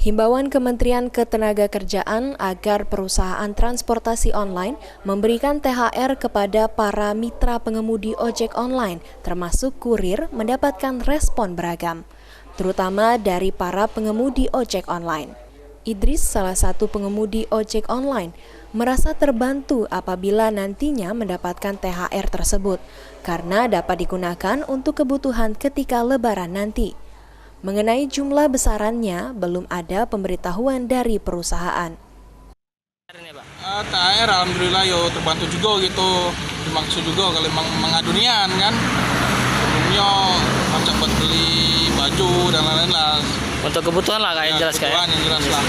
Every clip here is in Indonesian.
Himbauan Kementerian Ketenagakerjaan agar perusahaan transportasi online memberikan THR kepada para mitra pengemudi ojek online, termasuk kurir, mendapatkan respon beragam, terutama dari para pengemudi ojek online. Idris, salah satu pengemudi ojek online, merasa terbantu apabila nantinya mendapatkan THR tersebut, karena dapat digunakan untuk kebutuhan ketika Lebaran nanti. Mengenai jumlah besarannya, belum ada pemberitahuan dari perusahaan. THR alhamdulillah yo terbantu juga gitu. Dimaksud juga kalau mengadunian kan. Sebelumnya macam buat beli baju dan lain-lain lah. Untuk kebutuhan lah kayak jelas kayak. Yang jelas lah.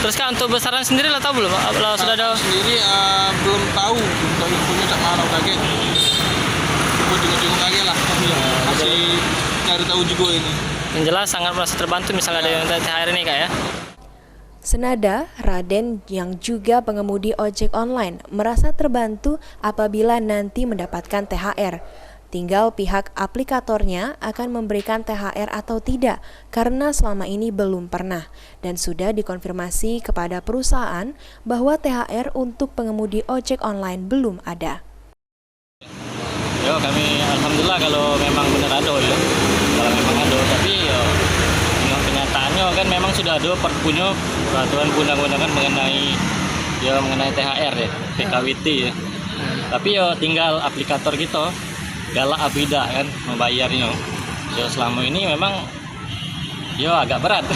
Terus kan untuk besaran sendiri lah tahu belum? Kalau sudah ada sendiri belum tahu untuk infonya cak mana kaget. Ujung-ujung kaget lah. Masih cari tahu juga ini. Yang jelas sangat merasa terbantu misalnya ada yang THR ini kak ya. Senada, Raden yang juga pengemudi ojek online merasa terbantu apabila nanti mendapatkan THR. Tinggal pihak aplikatornya akan memberikan THR atau tidak karena selama ini belum pernah dan sudah dikonfirmasi kepada perusahaan bahwa THR untuk pengemudi ojek online belum ada. Yo, kami alhamdulillah kalau memang benar ada ya. Kalau memang ada, tapi yo kenyataannya kan memang sudah ada peraturan undang-undangan mengenai THR ya, PKWT ya. Tapi yo tinggal aplikator gitu galak apa tidak kan membayarnya. Yo selama ini memang yo agak berat.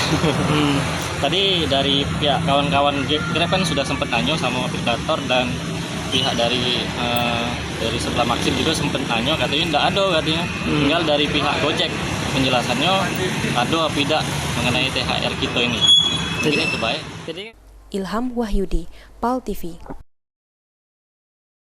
Tadi dari pihak kawan-kawan Grab kan sudah sempat tanya sama aplikator dan pihak dari sebelah Maxim juga sempat tanya, katanya tidak ada katanya. Tinggal dari pihak Gojek penjelasannya ada apa tidak mengenai THR kita ini. Mungkin itu baik. Ilham Wahyudi, PAL TV.